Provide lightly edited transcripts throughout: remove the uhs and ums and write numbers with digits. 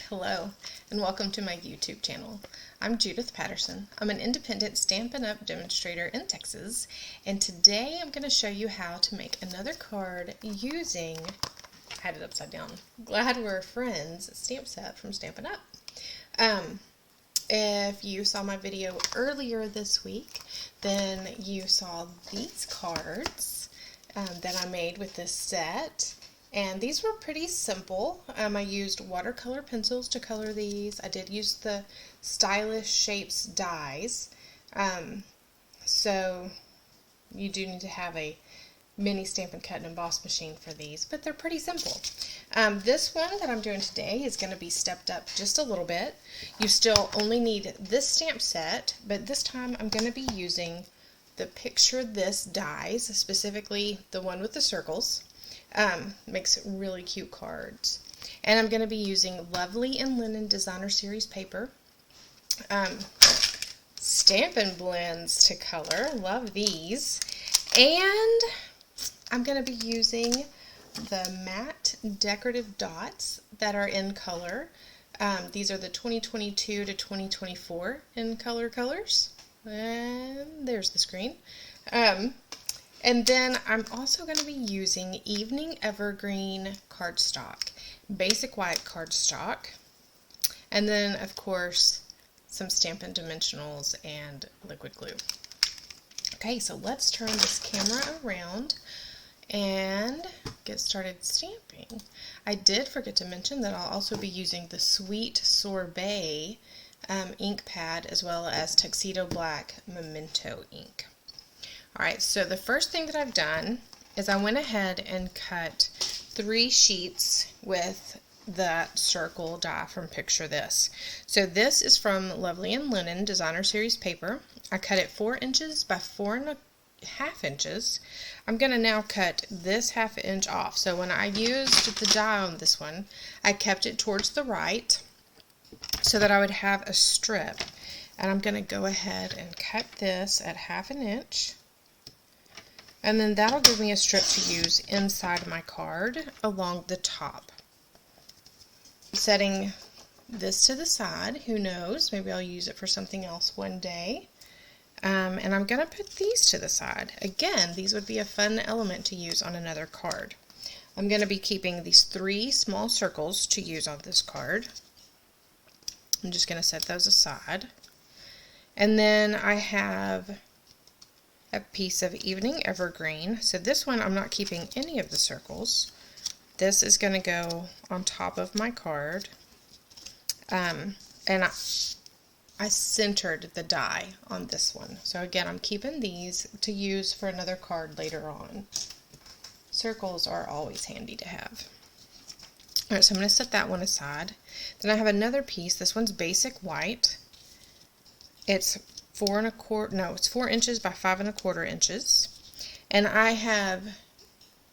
Hello, and welcome to my YouTube channel. I'm Judith Patterson. I'm an independent Stampin' Up! Demonstrator in Texas, and today I'm going to show you how to make another card using, I had it upside down, Glad We're Friends stamp set from Stampin' Up! If you saw my video earlier this week, then you saw these cards that I made with this set. And these were pretty simple. I used watercolor pencils to color these. I did use the Stylish Shapes dies. So you do need to have a mini Stampin' Cut and Emboss machine for these, but they're pretty simple. This one that I'm doing today is going to be stepped up just a little bit. You still only need this stamp set, but this time I'm going to be using the Picture This dies, specifically the one with the circles. Makes really cute cards. And I'm going to be using Lovely and Linen Designer Series paper. Stampin' Blends to color. Love these. And I'm going to be using the matte decorative dots that are in color. These are the 2022 to 2024 in colors. And there's the screen. And then I'm also going to be using Evening Evergreen cardstock, basic white cardstock, and then of course some Stampin' Dimensionals and liquid glue. Okay, so let's turn this camera around and get started stamping. I did forget to mention that I'll also be using the Sweet Sorbet ink pad as well as Tuxedo Black Memento ink. Alright, so the first thing that I've done is I went ahead and cut 3 sheets with that circle die from Picture This. So this is from Lovely and Linen Designer Series paper. I cut it 4 inches by 4.5 inches. I'm going to now cut this 1/2 inch off. So when I used the die on this one, I kept it towards the right so that I would have a strip. And I'm going to go ahead and cut this at 1/2 inch. And then that'll give me a strip to use inside my card along the top. Setting this to the side, who knows, maybe I'll use it for something else one day. And I'm going to put these to the side. Again, these would be a fun element to use on another card. I'm going to be keeping these 3 small circles to use on this card. I'm just going to set those aside. And then I have a piece of Evening Evergreen. So this one I'm not keeping any of the circles. This is going to go on top of my card. And I centered the die on this one. So again, I'm keeping these to use for another card later on. Circles are always handy to have. Alright, so I'm going to set that one aside. Then I have another piece. This one's basic white. It's 4 inches by 5.25 inches. And I have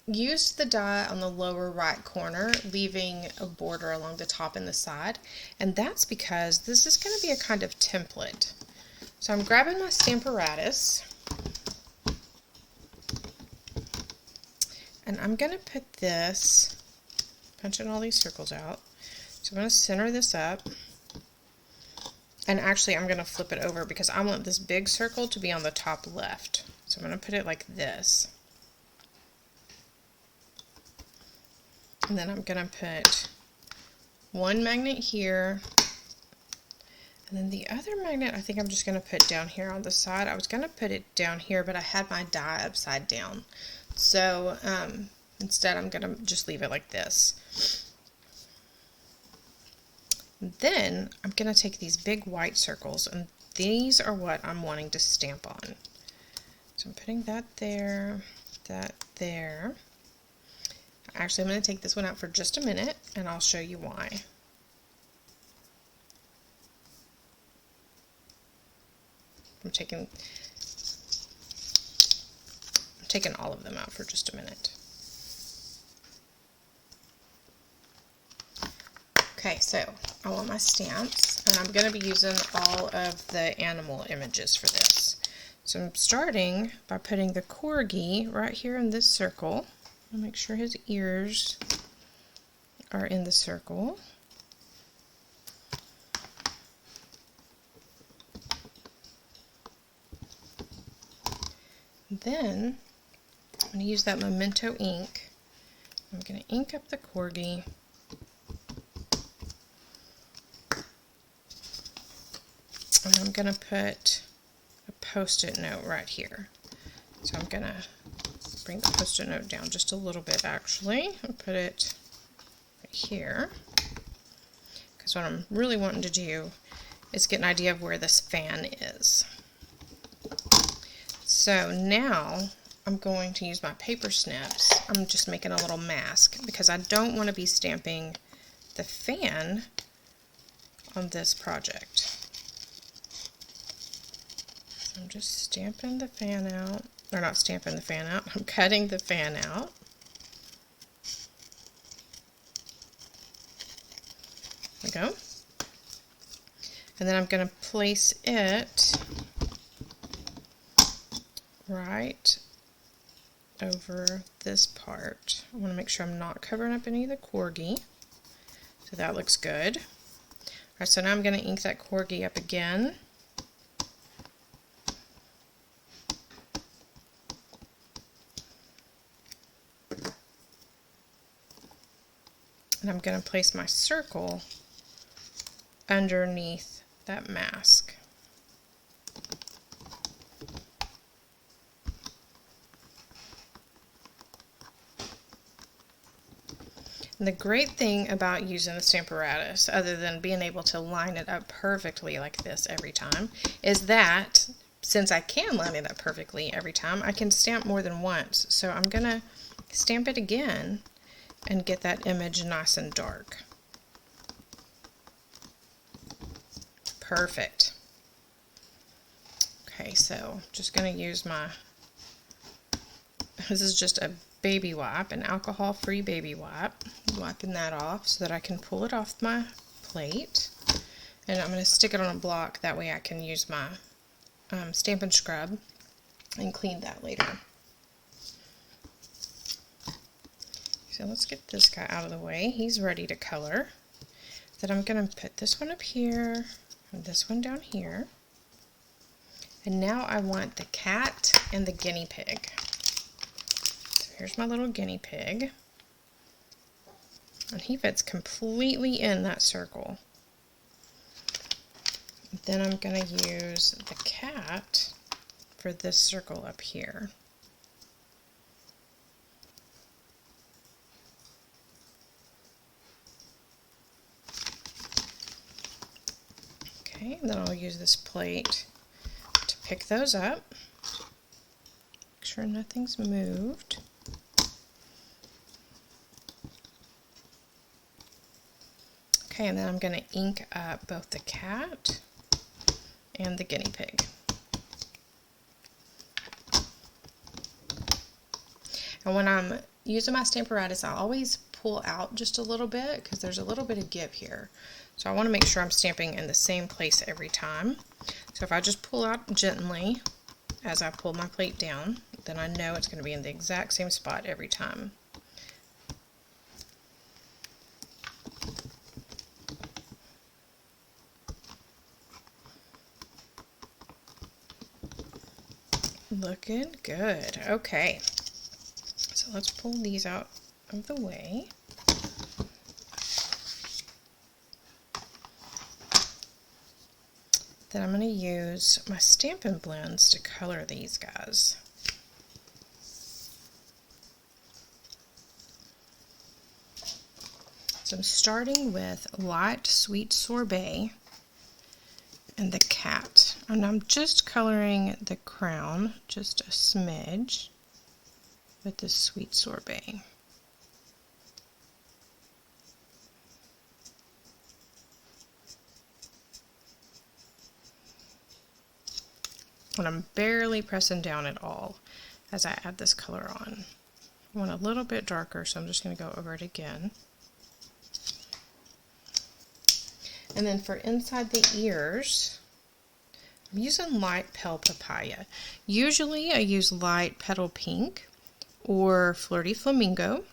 used the die on the lower right corner, leaving a border along the top and the side. And that's because this is going to be a kind of template. So I'm grabbing my Stamparatus. And I'm going to put this, punching all these circles out. So I'm going to center this up. And actually I'm going to flip it over because I want this big circle to be on the top left. So I'm going to put it like this. And then I'm going to put one magnet here. And then the other magnet I think I'm just going to put down here on the side. I was going to put it down here, but I had my die upside down. So instead I'm going to just leave it like this. Then I'm going to take these big white circles, and these are what I'm wanting to stamp on. So I'm putting that there, that there. Actually, I'm going to take this one out for just a minute, and I'll show you why. I'm taking all of them out for just a minute. Okay, so I want my stamps, and I'm going to be using all of the animal images for this. So I'm starting by putting the corgi right here in this circle. I'll make sure his ears are in the circle. Then I'm going to use that Memento ink. I'm going to ink up the corgi. And I'm going to put a Post-it note right here. So I'm going to bring the Post-it note down just a little bit actually and put it right here. Because what I'm really wanting to do is get an idea of where this fan is. So now I'm going to use my paper snips. I'm just making a little mask because I don't want to be stamping the fan on this project. So I'm just stamping the fan out, or not stamping the fan out, I'm cutting the fan out. There we go. And then I'm going to place it right over this part. I want to make sure I'm not covering up any of the corgi. So that looks good. Alright, so now I'm going to ink that corgi up again. And I'm going to place my circle underneath that mask. And the great thing about using the Stamparatus, other than being able to line it up perfectly like this every time, is that since I can line it up perfectly every time, I can stamp more than once. So I'm going to stamp it again and get that image nice and dark. Perfect. Okay, so just going to use my, this is just a baby wipe, an alcohol-free baby wipe. Wiping that off so that I can pull it off my plate. And I'm going to stick it on a block, that way I can use my Stampin' Scrub and clean that later. So let's get this guy out of the way. He's ready to color. Then I'm going to put this one up here and this one down here. And now I want the cat and the guinea pig. So here's my little guinea pig. And he fits completely in that circle. Then I'm going to use the cat for this circle up here. Okay, and then I'll use this plate to pick those up. Make sure nothing's moved. Okay, and then I'm going to ink up both the cat and the guinea pig. And when I'm using my Stamparatus, I always pull out just a little bit because there's a little bit of give here. So I want to make sure I'm stamping in the same place every time. So if I just pull out gently as I pull my plate down, then I know it's going to be in the exact same spot every time. Looking good. Okay, so let's pull these out of the way. Then I'm going to use my Stampin' Blends to color these guys. So I'm starting with Light Sweet Sorbet and the cat. And I'm just coloring the crown, just a smidge, with the Sweet Sorbet. And I'm barely pressing down at all as I add this color on. I want a little bit darker, so I'm just going to go over it again. And then for inside the ears, I'm using light Pale Papaya. Usually I use light Petal Pink or Flirty Flamingo,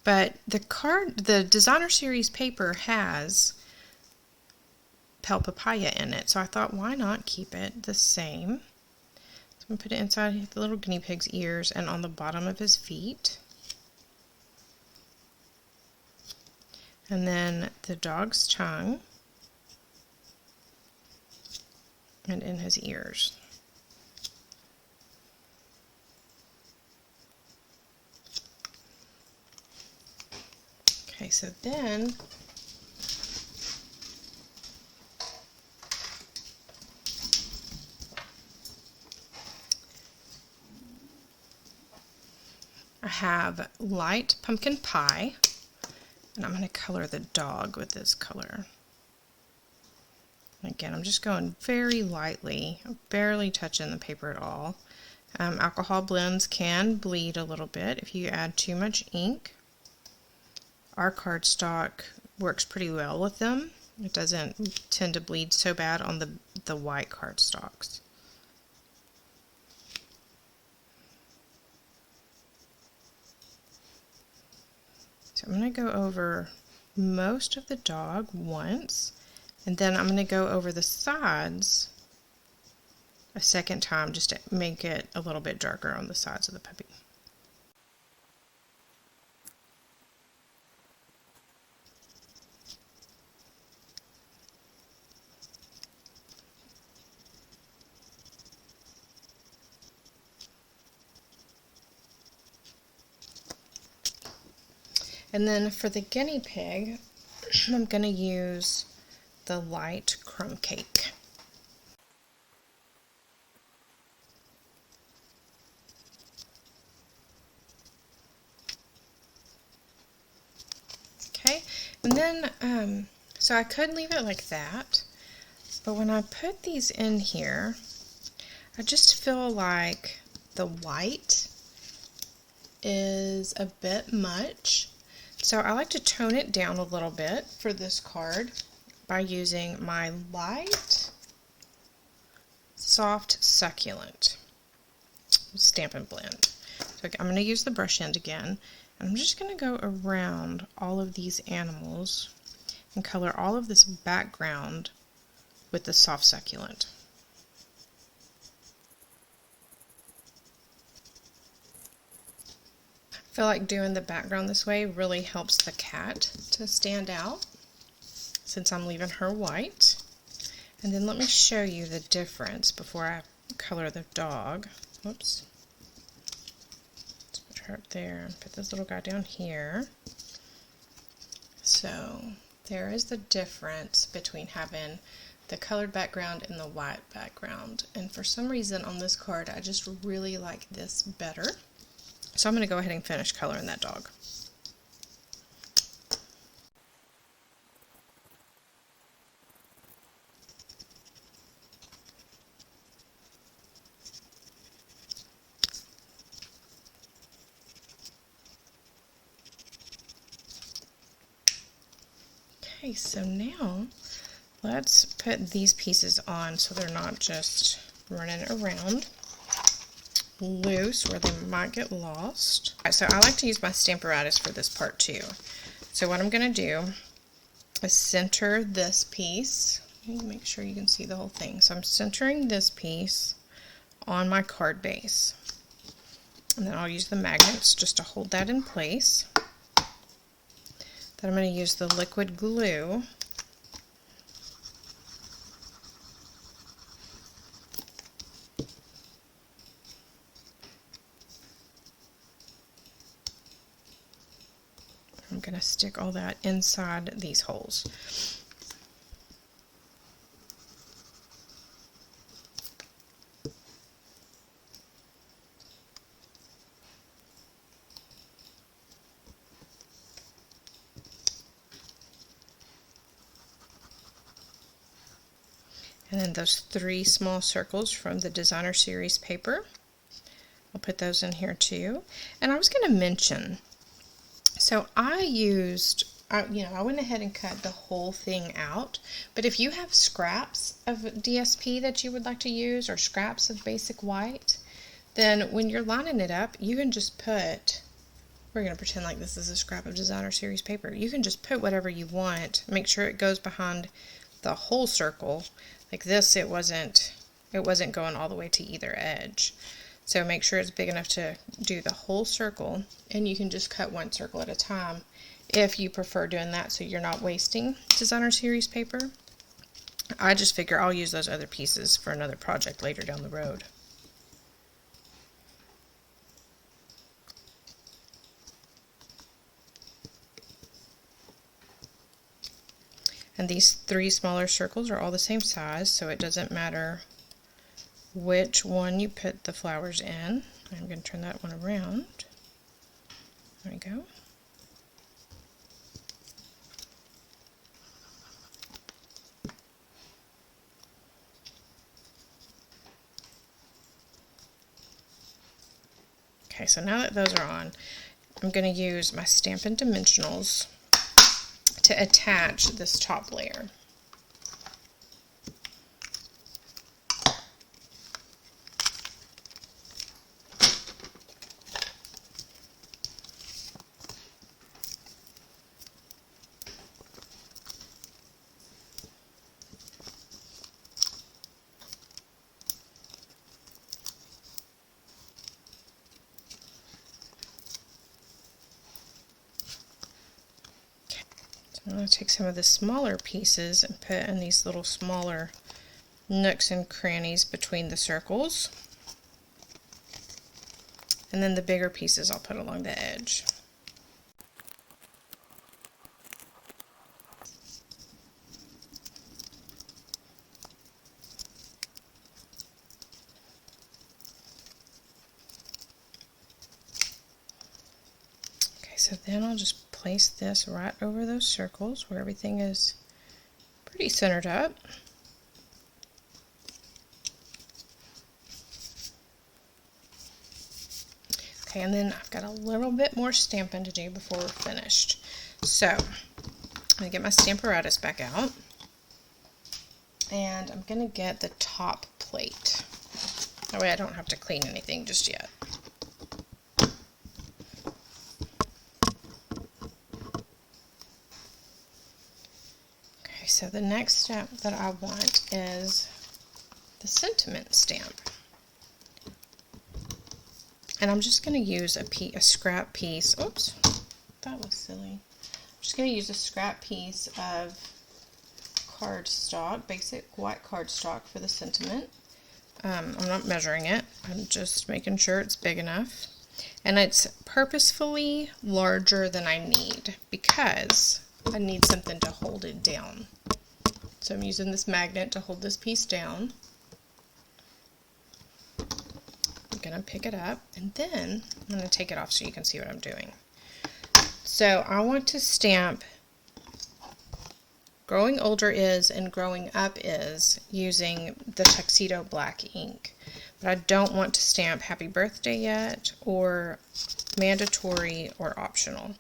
but the Designer Series paper has Pale Papaya in it, so I thought, why not keep it the same? I'm going to put it inside the little guinea pig's ears and on the bottom of his feet. And then the dog's tongue and in his ears. Okay, so then I have light pumpkin pie, and I'm going to color the dog with this color. Again, I'm just going very lightly, barely touching the paper at all. Alcohol blends can bleed a little bit if you add too much ink. Our cardstock works pretty well with them. It doesn't tend to bleed so bad on the white cardstocks. So I'm going to go over most of the dog once, and then I'm going to go over the sides a second time just to make it a little bit darker on the sides of the puppy. And then for the guinea pig, I'm going to use the light crumb cake. Okay, and then, so I could leave it like that, but when I put these in here, I just feel like the white is a bit much. So I like to tone it down a little bit for this card by using my light, soft, succulent Stampin' Blend. So I'm going to use the brush end again, and I'm just going to go around all of these animals and color all of this background with the soft succulent. I feel like doing the background this way really helps the cat to stand out since I'm leaving her white. And then let me show you the difference before I color the dog. Whoops. Let's put her up there and put this little guy down here. So there is the difference between having the colored background and the white background. And for some reason on this card I just really like this better. So I'm going to go ahead and finish coloring that dog. Okay, so now let's put these pieces on so they're not just running around loose where they might get lost. So I like to use my Stamparatus for this part too. So what I'm going to do is center this piece. Make sure you can see the whole thing. So I'm centering this piece on my card base. And then I'll use the magnets just to hold that in place. Then I'm going to use the liquid glue . I'm going to stick all that inside these holes. And then those 3 small circles from the Designer Series paper, I'll put those in here too. And I was going to mention, so I went ahead and cut the whole thing out, but if you have scraps of DSP that you would like to use or scraps of basic white, then when you're lining it up, you can just put, we're going to pretend like this is a scrap of Designer Series paper. You can just put whatever you want. Make sure it goes behind the whole circle. Like this, it wasn't it wasn't going all the way to either edge. So make sure it's big enough to do the whole circle, and you can just cut one circle at a time if you prefer doing that so you're not wasting designer series paper. I just figure I'll use those other pieces for another project later down the road. And these 3 smaller circles are all the same size, so it doesn't matter which one you put the flowers in. I'm going to turn that one around. There we go. Okay, so now that those are on, I'm going to use my Stampin' Dimensionals to attach this top layer. I'm going to take some of the smaller pieces and put in these little smaller nooks and crannies between the circles. And then the bigger pieces I'll put along the edge. Okay, so then I'll just place this right over those circles where everything is pretty centered up. Okay, and then I've got a little bit more stamping to do before we're finished. So I'm going to get my Stamparatus back out, and I'm going to get the top plate. That way I don't have to clean anything just yet. So the next step that I want is the sentiment stamp. And I'm just going to use a scrap piece. Oops, that was silly. I'm just going to use a scrap piece of cardstock, basic white cardstock for the sentiment. I'm not measuring it. I'm just making sure it's big enough. And it's purposefully larger than I need because I need something to hold it down. So I'm using this magnet to hold this piece down. I'm going to pick it up, and then I'm going to take it off so you can see what I'm doing. So I want to stamp Growing Older Is and Growing Up Is using the Tuxedo Black ink. But I don't want to stamp Happy Birthday yet, or Mandatory, or Optional.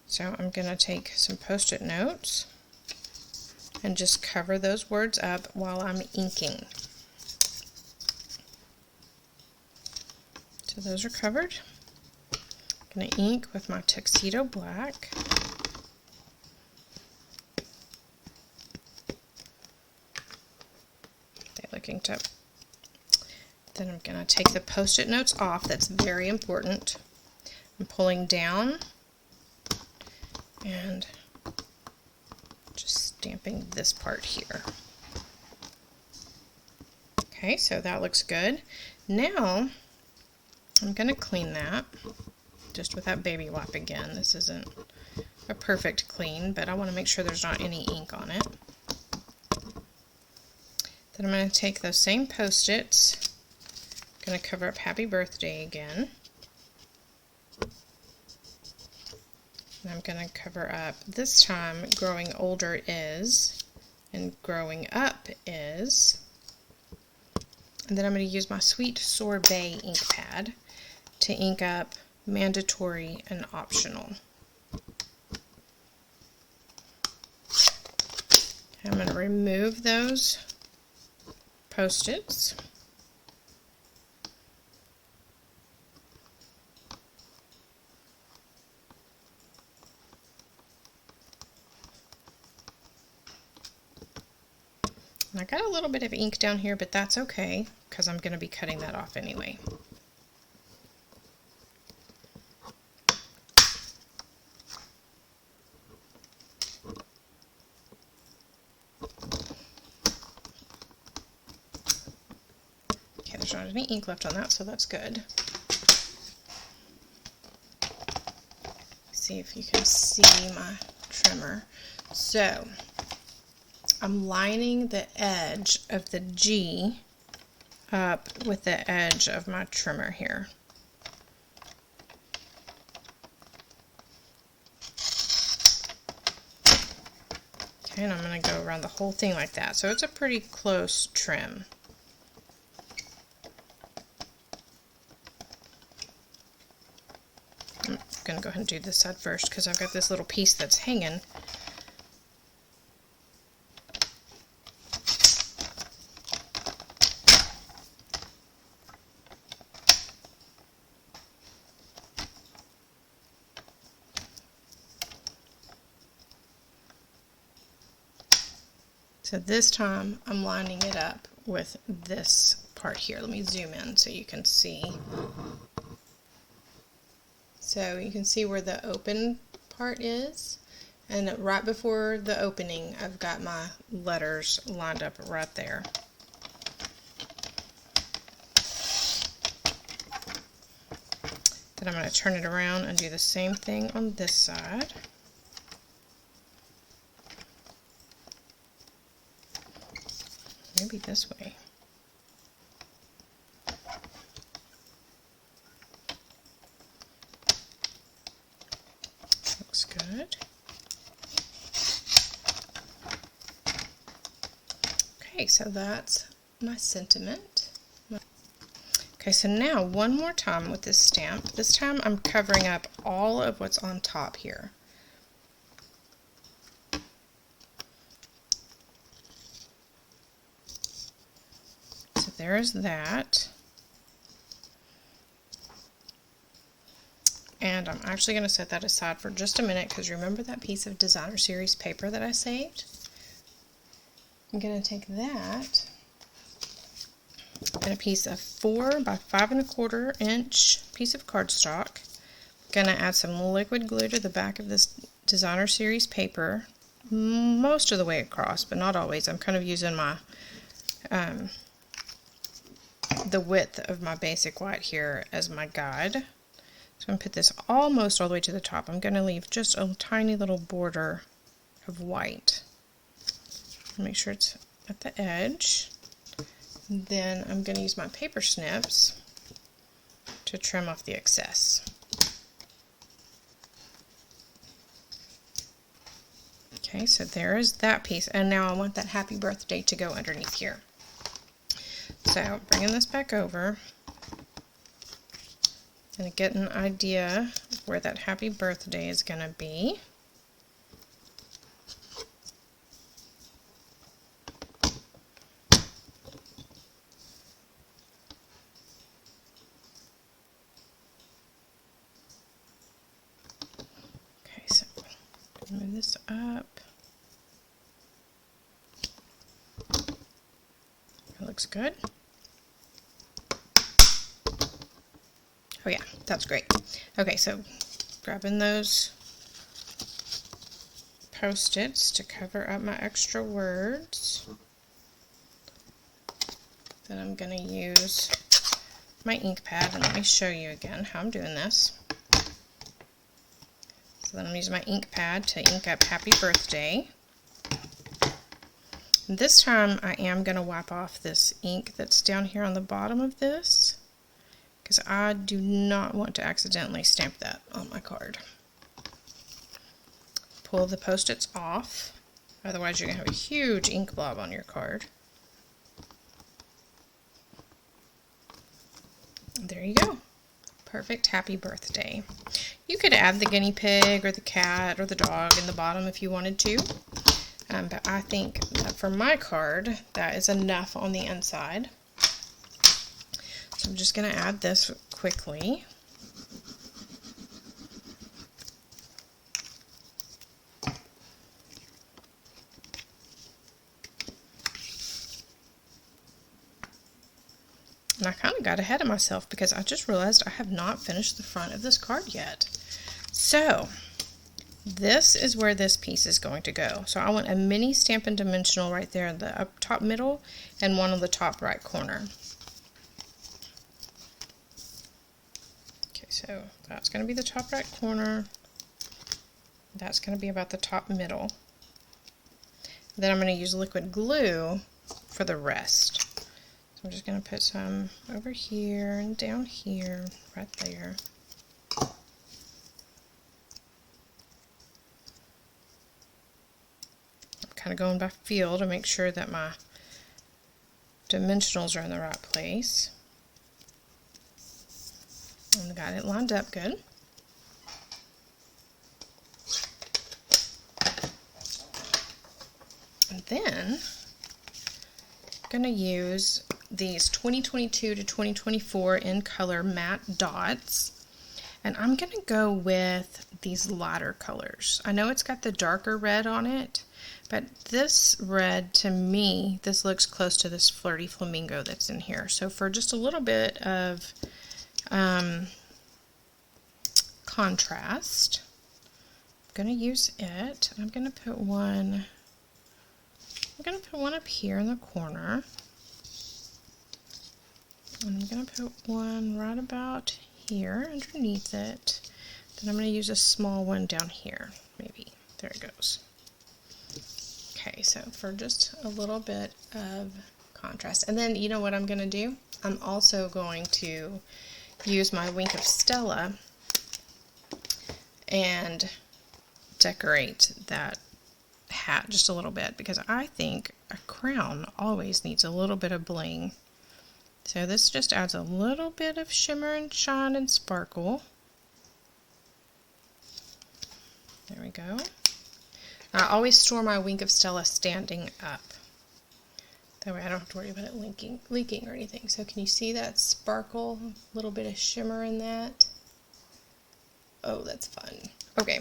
So I'm going to take some Post-it notes and just cover those words up while I'm inking. So those are covered. I'm going to ink with my Tuxedo Black. They're looking to. Then I'm going to take the Post-it notes off. That's very important. I'm pulling down and just stamping this part here. Okay, so that looks good. Now I'm going to clean that just with that baby wipe again. This isn't a perfect clean, but I want to make sure there's not any ink on it. Then I'm going to take those same Post-its, going to cover up Happy Birthday again. And I'm going to cover up, this time, Growing Older Is and Growing Up Is. And then I'm going to use my Sweet Sorbet ink pad to ink up Mandatory and Optional. I'm going to remove those Post-its. And I got a little bit of ink down here, but that's okay because I'm going to be cutting that off anyway. Okay, there's not any ink left on that, so that's good. See if you can see my trimmer. So I'm lining the edge of the G up with the edge of my trimmer here. Okay, and I'm going to go around the whole thing like that. So it's a pretty close trim. I'm going to go ahead and do this side first because I've got this little piece that's hanging. So this time I'm lining it up with this part here. Let me zoom in so you can see. So you can see where the open part is, and right before the opening I've got my letters lined up right there. Then I'm going to turn it around and do the same thing on this side. Maybe this way. Looks good. Okay, so that's my sentiment. Okay, so now one more time with this stamp. This time I'm covering up all of what's on top here. So there's that. And I'm actually going to set that aside for just a minute because remember that piece of Designer Series paper that I saved? I'm going to take that and a piece of 4 by 5 1/4 inch piece of cardstock. I'm going to add some liquid glue to the back of this Designer Series paper most of the way across, but not always. I'm kind of using my the width of my basic white here as my guide. So I'm going to put this almost all the way to the top. I'm going to leave just a tiny little border of white. Make sure it's at the edge. Then I'm going to use my paper snips to trim off the excess. Okay, so there is that piece. And now I want that happy birthday to go underneath here. So bringing this back over and get an idea where that happy birthday is going to be. Okay, so move this up. That looks good. Oh yeah, that's great. Okay, so grabbing those Post-its to cover up my extra words. Then I'm going to use my ink pad, and let me show you again how I'm doing this. So then I'm using my ink pad to ink up Happy Birthday. And this time I am going to wipe off this ink that's down here on the bottom of this, because I do not want to accidentally stamp that on my card. Pull the Post-its off, otherwise you're going to have a huge ink blob on your card. There you go. Perfect Happy Birthday. You could add the guinea pig or the cat or the dog in the bottom if you wanted to, but I think that for my card that is enough on the inside. So I'm just going to add this quickly. And I kind of got ahead of myself because I just realized I have not finished the front of this card yet. So this is where this piece is going to go. So I want a mini Stampin' Dimensional right there in the up top middle and one on the top right corner. Okay, so that's going to be the top right corner. That's going to be about the top middle. Then I'm going to use liquid glue for the rest. So I'm just going to put some over here and down here, right there. I'm kind of going by feel to make sure that my dimensionals are in the right place. And got it lined up good. And then I'm going to use these 2022 to 2024 in color matte dots, and I'm going to go with these lighter colors. I know it's got the darker red on it, but this red, to me, this looks close to this Flirty Flamingo that's in here. So for just a little bit of contrast, I'm going to use it. I'm going to put one up here in the corner. And I'm going to put one right about here underneath it. Then I'm going to use a small one down here, maybe. There it goes. Okay, so for just a little bit of contrast. And then, you know what I'm going to do? I'm also going to use my Wink of Stella and decorate that hat just a little bit, because I think a crown always needs a little bit of bling. So this just adds a little bit of shimmer and shine and sparkle. There we go. I always store my Wink of Stella standing up. That way I don't have to worry about it leaking or anything. So can you see that sparkle? A little bit of shimmer in that. Oh, that's fun. Okay.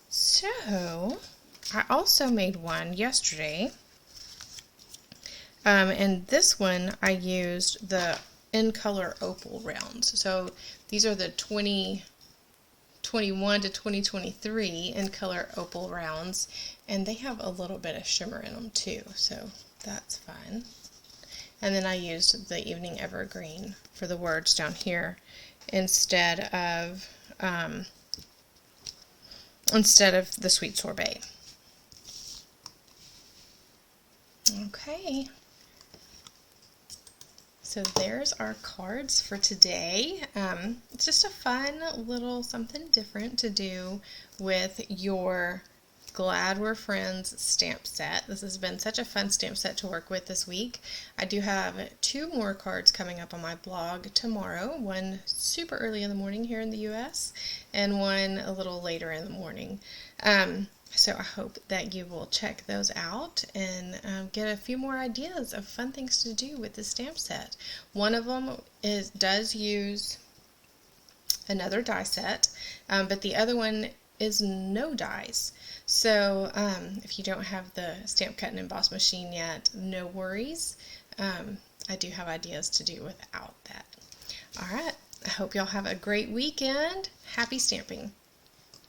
So I also made one yesterday. And this one I used the in color opal rounds. So these are the 2021 to 2023 in color opal rounds, and they have a little bit of shimmer in them too, so that's fine. And then I used the Evening Evergreen for the words down here instead of the Sweet Sorbet. Okay. So there's our cards for today. It's just a fun little something different to do with your Glad We're Friends stamp set. This has been such a fun stamp set to work with this week. I do have 2 more cards coming up on my blog tomorrow, one super early in the morning here in the US and one a little later in the morning. So I hope that you will check those out and get a few more ideas of fun things to do with the stamp set. One of them does use another die set, but the other one is no dies. So if you don't have the Stamp Cut and Emboss machine yet, no worries. I do have ideas to do without that. All right, I hope y'all have a great weekend. Happy stamping.